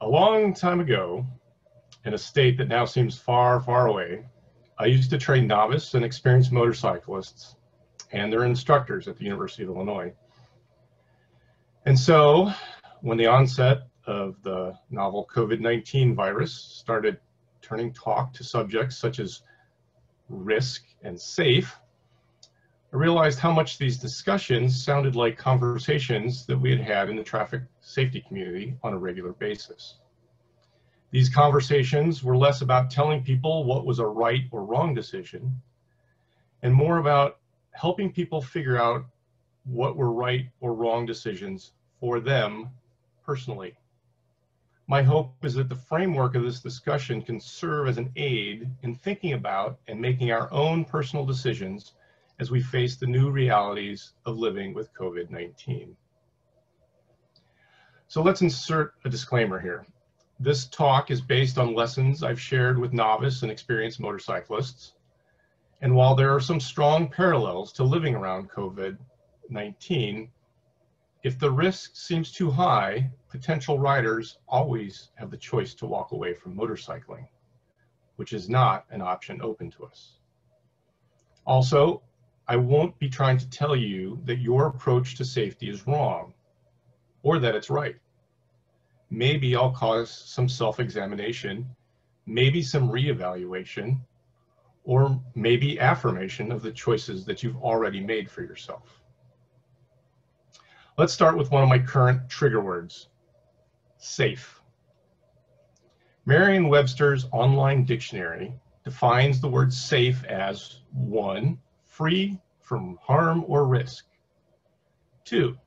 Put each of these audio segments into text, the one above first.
A long time ago, in a state that now seems far, far away, I used to train novice and experienced motorcyclists and their instructors at the University of Illinois. And so when the onset of the novel COVID-19 virus started turning talk to subjects such as risk and safe, I realized how much these discussions sounded like conversations that we had had in the traffic safety community on a regular basis. These conversations were less about telling people what was a right or wrong decision, and more about helping people figure out what were right or wrong decisions for them personally. My hope is that the framework of this discussion can serve as an aid in thinking about and making our own personal decisions as we face the new realities of living with COVID-19. So let's insert a disclaimer here. This talk is based on lessons I've shared with novice and experienced motorcyclists. And while there are some strong parallels to living around COVID-19, if the risk seems too high, potential riders always have the choice to walk away from motorcycling, which is not an option open to us. Also, I won't be trying to tell you that your approach to safety is wrong or that it's right. Maybe I'll cause some self-examination, maybe some reevaluation, or maybe affirmation of the choices that you've already made for yourself. Let's start with one of my current trigger words, safe. Merriam-Webster's online dictionary defines the word safe as 1, free from harm or risk. 2,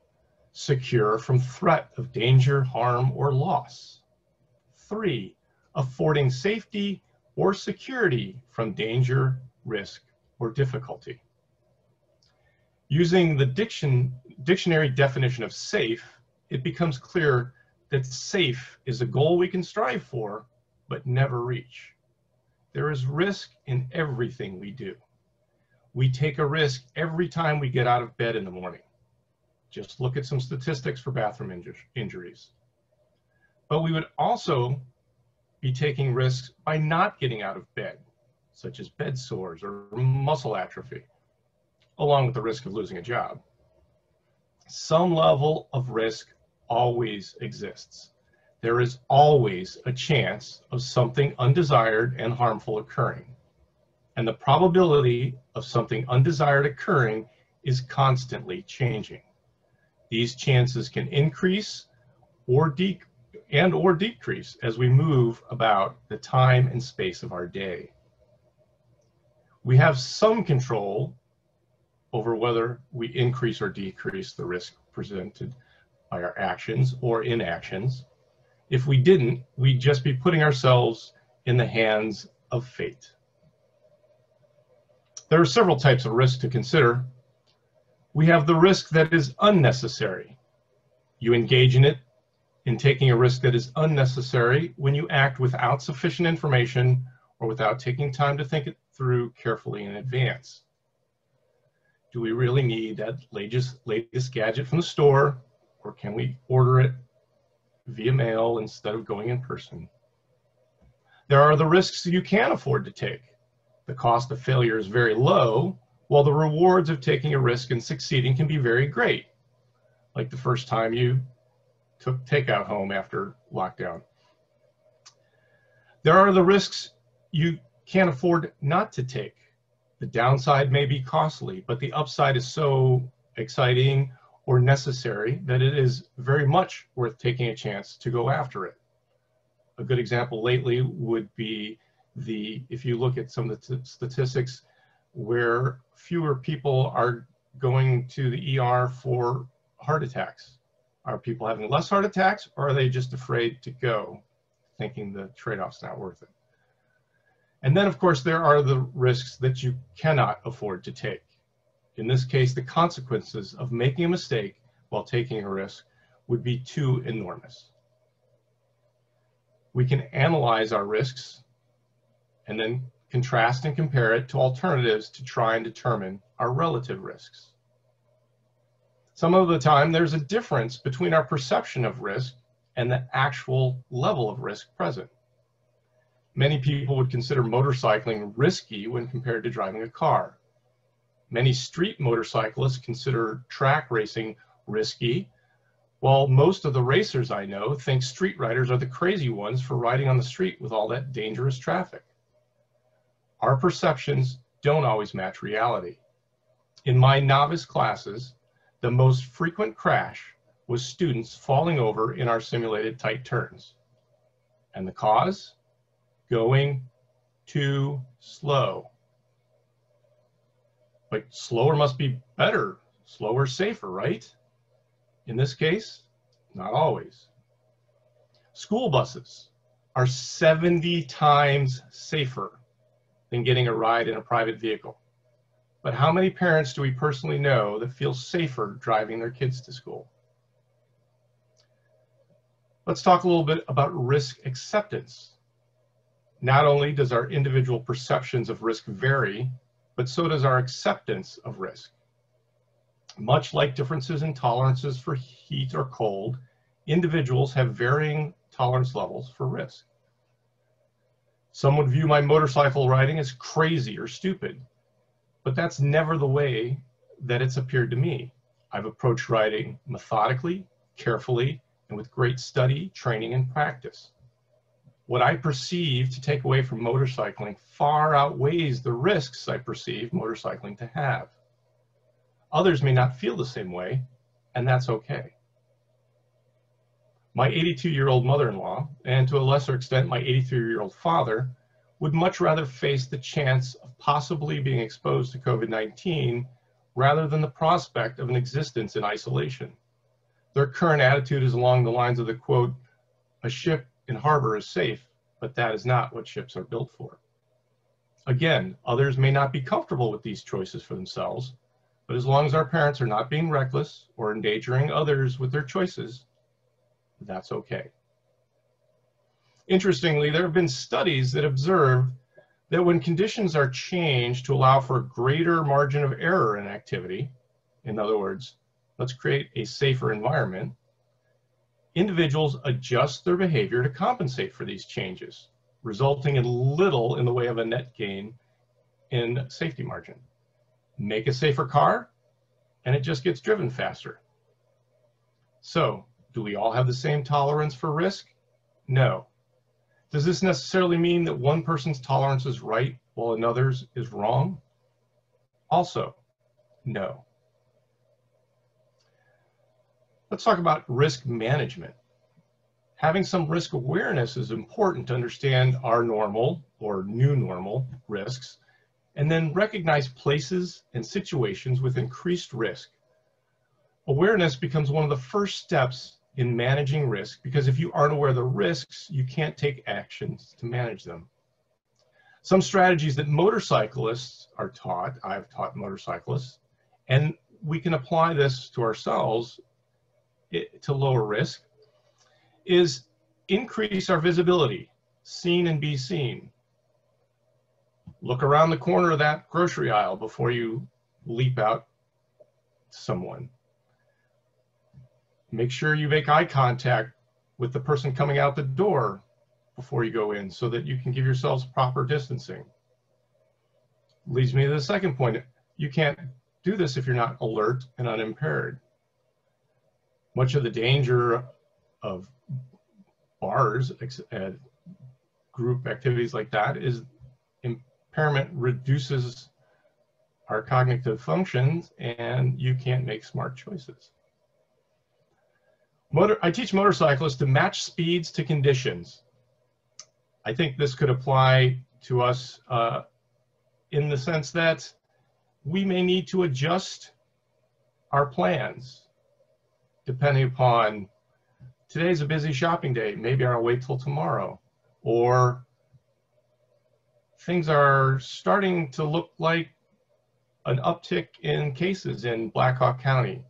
secure from threat of danger, harm, or loss. 3, affording safety or security from danger, risk, or difficulty. Using the dictionary definition of safe, it becomes clear that safe is a goal we can strive for, but never reach. There is risk in everything we do. We take a risk every time we get out of bed in the morning. Just look at some statistics for bathroom injuries. But we would also be taking risks by not getting out of bed, such as bed sores or muscle atrophy, along with the risk of losing a job. Some level of risk always exists. There is always a chance of something undesired and harmful occurring. And the probability of something undesired occurring is constantly changing. These chances can increase or decrease as we move about the time and space of our day. We have some control over whether we increase or decrease the risk presented by our actions or inactions. If we didn't, we'd just be putting ourselves in the hands of fate. There are several types of risk to consider. We have the risk that is unnecessary. You engage in taking a risk that is unnecessary when you act without sufficient information or without taking time to think it through carefully in advance. Do we really need that latest gadget from the store, or can we order it via mail instead of going in person? There are the risks you can afford to take. The cost of failure is very low, while the rewards of taking a risk and succeeding can be very great, like the first time you took takeout home after lockdown. There are the risks you can't afford not to take. The downside may be costly, but the upside is so exciting or necessary that it is very much worth taking a chance to go after it. A good example lately would be if you look at some of the statistics where fewer people are going to the ER for heart attacks. Are people having less heart attacks, or are they just afraid to go, thinking the trade-off's not worth it? And then, of course, there are the risks that you cannot afford to take. In this case, the consequences of making a mistake while taking a risk would be too enormous. We can analyze our risks and then contrast and compare it to alternatives to try and determine our relative risks. Some of the time, there's a difference between our perception of risk and the actual level of risk present. Many people would consider motorcycling risky when compared to driving a car. Many street motorcyclists consider track racing risky, while most of the racers I know think street riders are the crazy ones for riding on the street with all that dangerous traffic. Our perceptions don't always match reality. In my novice classes, the most frequent crash was students falling over in our simulated tight turns. And the cause? Going too slow. But slower must be better, slower, safer, right? In this case, not always. School buses are 70 times safer than getting a ride in a private vehicle. But how many parents do we personally know that feel safer driving their kids to school? Let's talk a little bit about risk acceptance. Not only does our individual perceptions of risk vary, but so does our acceptance of risk. Much like differences in tolerances for heat or cold, individuals have varying tolerance levels for risk. Some would view my motorcycle riding as crazy or stupid, but that's never the way that it's appeared to me. I've approached riding methodically, carefully, and with great study, training, and practice. What I perceive to take away from motorcycling far outweighs the risks I perceive motorcycling to have. Others may not feel the same way, and that's okay. My 82-year-old mother-in-law, and to a lesser extent my 83-year-old father, would much rather face the chance of possibly being exposed to COVID-19 rather than the prospect of an existence in isolation. Their current attitude is along the lines of the quote, "A ship in harbor is safe, but that is not what ships are built for." Again, others may not be comfortable with these choices for themselves, but as long as our parents are not being reckless or endangering others with their choices, that's okay. Interestingly, there have been studies that observe that when conditions are changed to allow for a greater margin of error in activity, in other words, let's create a safer environment, individuals adjust their behavior to compensate for these changes, resulting in little in the way of a net gain in safety margin. Make a safer car, and it just gets driven faster. So, do we all have the same tolerance for risk? No. Does this necessarily mean that one person's tolerance is right while another's is wrong? Also, no. Let's talk about risk management. Having some risk awareness is important to understand our normal or new normal risks, and then recognize places and situations with increased risk. Awareness becomes one of the first steps in managing risk, because if you aren't aware of the risks, you can't take actions to manage them. Some strategies that motorcyclists are taught, I've taught motorcyclists, and we can apply this to ourselves to lower risk, is increase our visibility, seen and be seen. Look around the corner of that grocery aisle before you leap out to someone. Make sure you make eye contact with the person coming out the door before you go in so that you can give yourselves proper distancing. Leads me to the second point. You can't do this if you're not alert and unimpaired. Much of the danger of bars and group activities like that is impairment reduces our cognitive functions and you can't make smart choices. I teach motorcyclists to match speeds to conditions. I think this could apply to us in the sense that we may need to adjust our plans depending upon today's a busy shopping day, maybe I'll wait till tomorrow, or things are starting to look like an uptick in cases in Black Hawk County.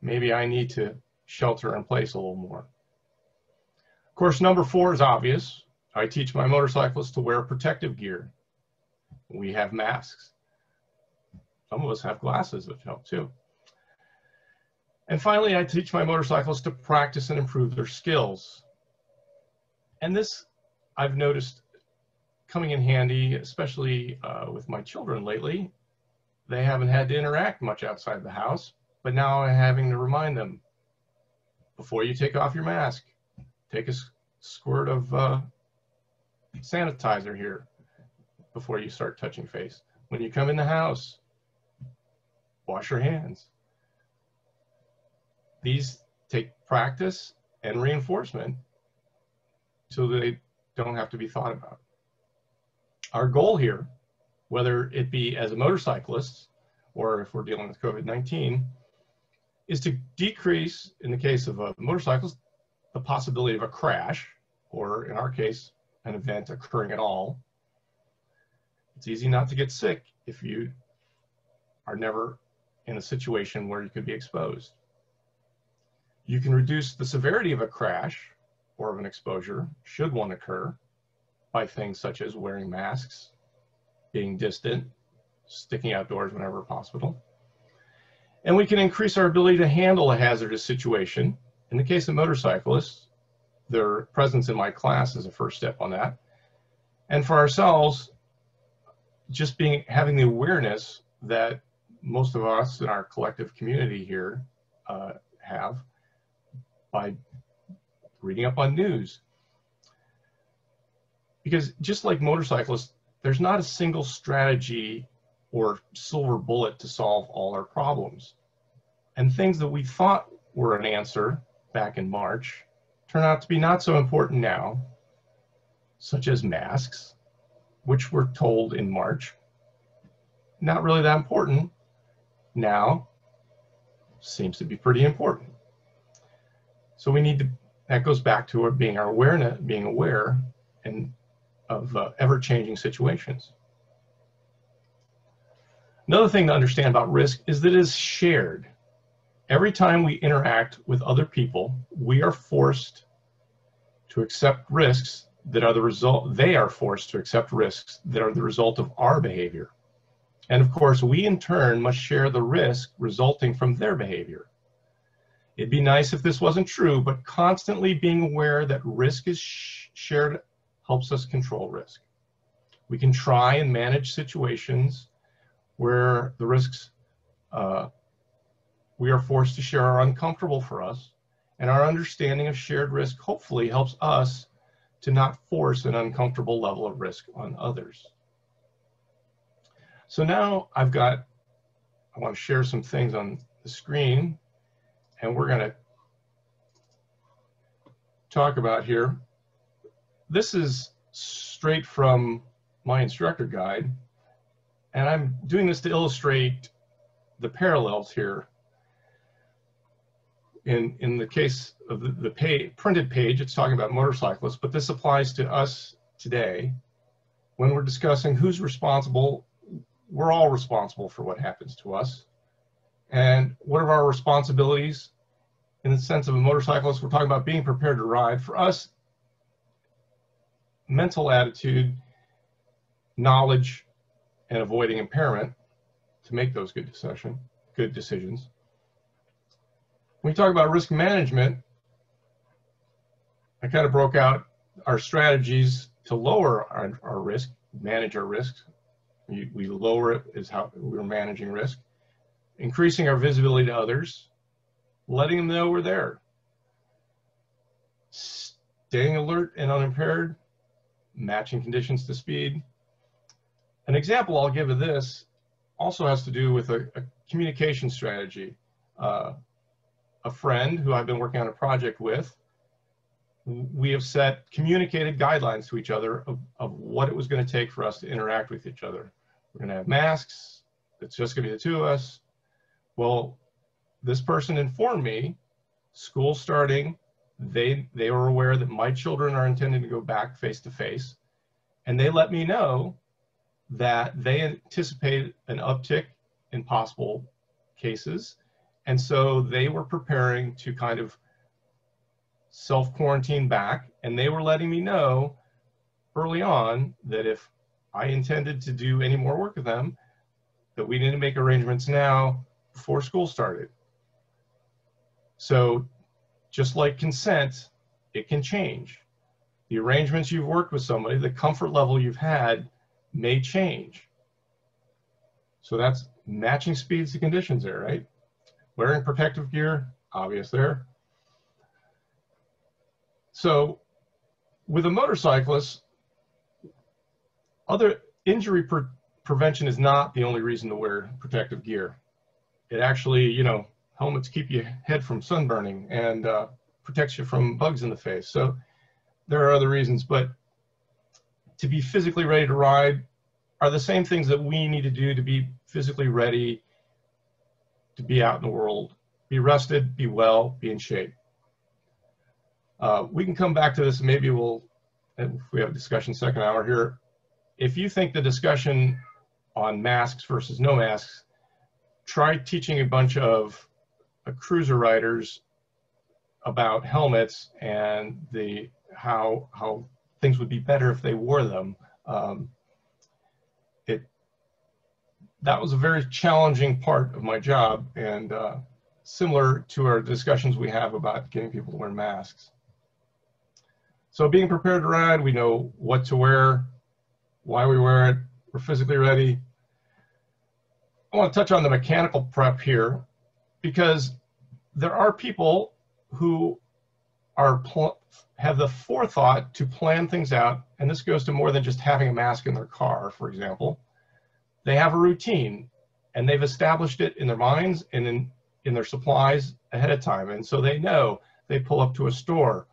Maybe I need to shelter in place a little more. Of course, number 4 is obvious. I teach my motorcyclists to wear protective gear. We have masks. Some of us have glasses, which help too. And finally, I teach my motorcyclists to practice and improve their skills. And this I've noticed coming in handy, especially with my children lately. They haven't had to interact much outside the house, but now I'm having to remind them, before you take off your mask, take a squirt of sanitizer here before you start touching face. When you come in the house, wash your hands. These take practice and reinforcement so they don't have to be thought about. Our goal here, whether it be as a motorcyclist or if we're dealing with COVID-19, is to decrease, in the case of a motorcyclist, the possibility of a crash, or in our case, an event occurring at all. It's easy not to get sick if you are never in a situation where you could be exposed. You can reduce the severity of a crash or of an exposure, should one occur, by things such as wearing masks, being distant, sticking outdoors whenever possible. And we can increase our ability to handle a hazardous situation. In the case of motorcyclists, their presence in my class is a first step on that. And for ourselves, just having the awareness that most of us in our collective community here have by reading up on news. Because just like motorcyclists, there's not a single strategy or silver bullet to solve all our problems. And things that we thought were an answer back in March turn out to be not so important now, such as masks, which we're told in March, not really that important, now seems to be pretty important. So we need to, that goes back to being aware and of ever-changing situations. Another thing to understand about risk is that it is shared. Every time we interact with other people, we are forced to accept risks that are the result, they are forced to accept risks that are the result of our behavior. And of course, we in turn must share the risk resulting from their behavior. It'd be nice if this wasn't true, but constantly being aware that risk is shared helps us control risk. We can try and manage situations where the risks we are forced to share are uncomfortable for us, and our understanding of shared risk hopefully helps us to not force an uncomfortable level of risk on others. So now I want to share some things on the screen, and we're going to talk about here. This is straight from my instructor guide, and I'm doing this to illustrate the parallels here. In the case of the printed page, it's talking about motorcyclists, but this applies to us today. When we're discussing who's responsible, we're all responsible for what happens to us. And what are our responsibilities? In the sense of a motorcyclist, we're talking about being prepared to ride. For us, mental attitude, knowledge, and avoiding impairment to make those good decisions. When we talk about risk management, I kind of broke out our strategies to lower our risk, manage our risks. We lower it is how we're managing risk. Increasing our visibility to others, letting them know we're there. Staying alert and unimpaired, matching conditions to speed. An example I'll give of this also has to do with a communication strategy. A friend who I've been working on a project with, we have communicated guidelines to each other of what it was going to take for us to interact with each other. We're going to have masks. It's just going to be the two of us. Well, this person informed me, school starting, they were aware that my children are intending to go back face to face, and they let me know that they anticipate an uptick in possible cases. And so they were preparing to kind of self-quarantine back, and they were letting me know early on that if I intended to do any more work with them, that we need to make arrangements now before school started. So just like consent, it can change. The arrangements you've worked with somebody, the comfort level you've had may change. So that's matching speeds to conditions there, right? Wearing protective gear, obvious there. So with a motorcyclist, other injury prevention is not the only reason to wear protective gear. It actually, you know, helmets keep your head from sunburning and protects you from bugs in the face. So there are other reasons, but to be physically ready to ride are the same things that we need to do to be physically ready to be out in the world. Be rested, be well, be in shape. We can come back to this, maybe we'll, if we have a discussion second hour here. If you think the discussion on masks versus no masks, try teaching a bunch of cruiser riders about helmets and how things would be better if they wore them. That was a very challenging part of my job, and similar to our discussions we have about getting people to wear masks. So being prepared to ride, we know what to wear, why we wear it, we're physically ready. I want to touch on the mechanical prep here, because there are people who have the forethought to plan things out, and this goes to more than just having a mask in their car, for example. They have a routine, and they've established it in their minds and in their supplies ahead of time, and so they know. They pull up to a store.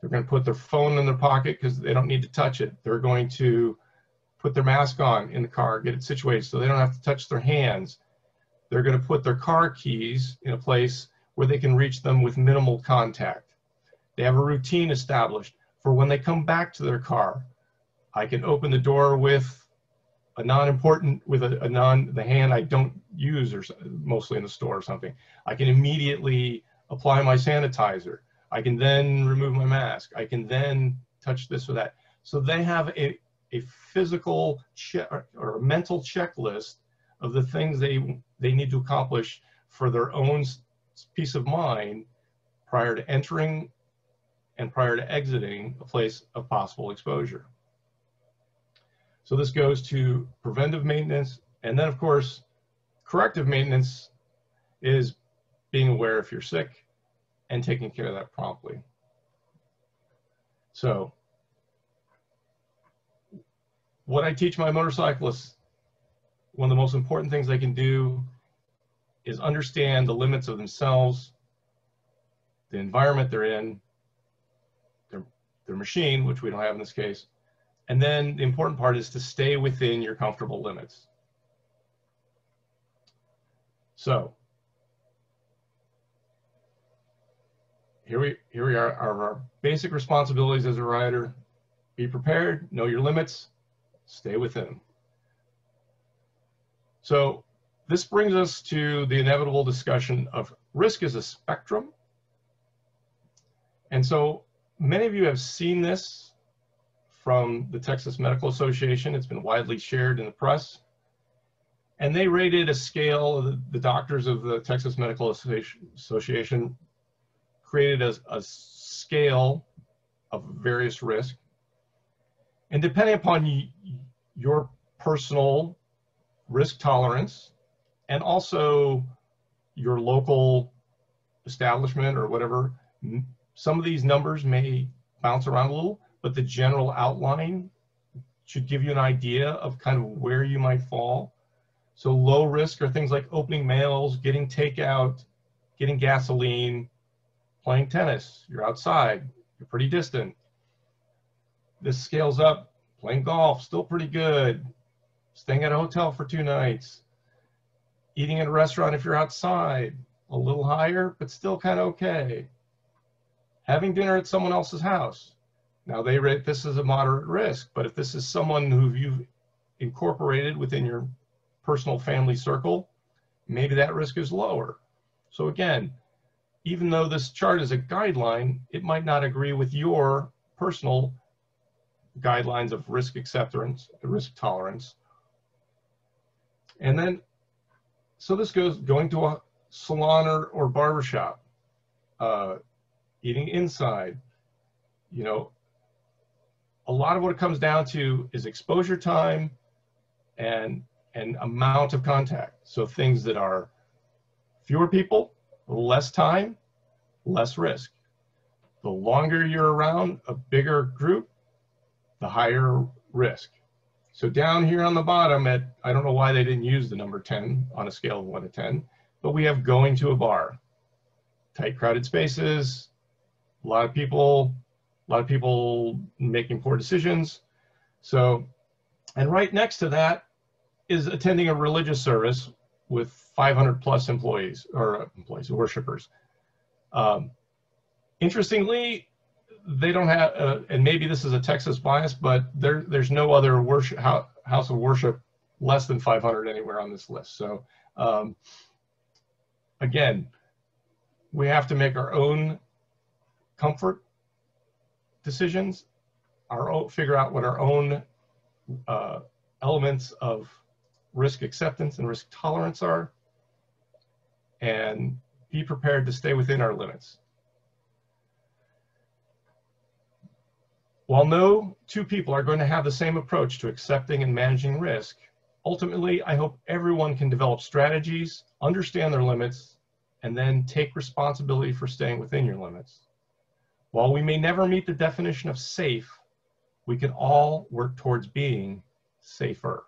They're going to put their phone in their pocket because they don't need to touch it. They're going to put their mask on in the car, get it situated so they don't have to touch their hands. They're going to put their car keys in a place where they can reach them with minimal contact. They have a routine established for when they come back to their car. I can open the door with a non-important, with the hand I don't use, or mostly in the store or something. I can immediately apply my sanitizer. I can then remove my mask. I can then touch this or that. So they have a physical or a mental checklist of the things they need to accomplish for their own peace of mind prior to entering and prior to exiting a place of possible exposure. So this goes to preventive maintenance, and then of course corrective maintenance is being aware if you're sick and taking care of that promptly. So what I teach my motorcyclists, one of the most important things they can do is understand the limits of themselves, the environment they're in, their machine, which we don't have in this case, and then the important part is to stay within your comfortable limits. So here we are our basic responsibilities as a rider. Be prepared, know your limits, stay within them. So this brings us to the inevitable discussion of risk as a spectrum. And so many of you have seen this from the Texas Medical Association. It's been widely shared in the press. And they rated a scale, the doctors of the Texas Medical Association created a scale of various risk. And depending upon your personal risk tolerance and also your local establishment or whatever, some of these numbers may bounce around a little, but the general outline should give you an idea of kind of where you might fall. So low risk are things like opening mails, getting takeout, getting gasoline, playing tennis. You're outside, you're pretty distant. This scales up, playing golf, still pretty good. Staying at a hotel for 2 nights. Eating at a restaurant if you're outside, a little higher, but still kind of okay. Having dinner at someone else's house. Now they rate this as a moderate risk, but if this is someone who you've incorporated within your personal family circle, maybe that risk is lower. So again, even though this chart is a guideline, it might not agree with your personal guidelines of risk acceptance, risk tolerance. And then, so this goes going to salon or barbershop, eating inside, you know, a lot of what it comes down to is exposure time and amount of contact. So things that are fewer people, less time, less risk. The longer you're around a bigger group, the higher risk. So down here on the bottom at, I don't know why they didn't use the number 10 on a scale of 1 to 10, but we have going to a bar. Tight, crowded spaces, a lot of people making poor decisions. So, and right next to that is attending a religious service with 500 plus employees, or worshipers. Interestingly, they don't have, and maybe this is a Texas bias, but there's no other house of worship less than 500 anywhere on this list. So again, we have to make our own comfort decisions, figure out what our own elements of risk acceptance and risk tolerance are, and be prepared to stay within our limits. While no two people are going to have the same approach to accepting and managing risk, ultimately, I hope everyone can develop strategies, understand their limits, and then take responsibility for staying within your limits. While we may never meet the definition of safe, we can all work towards being safer.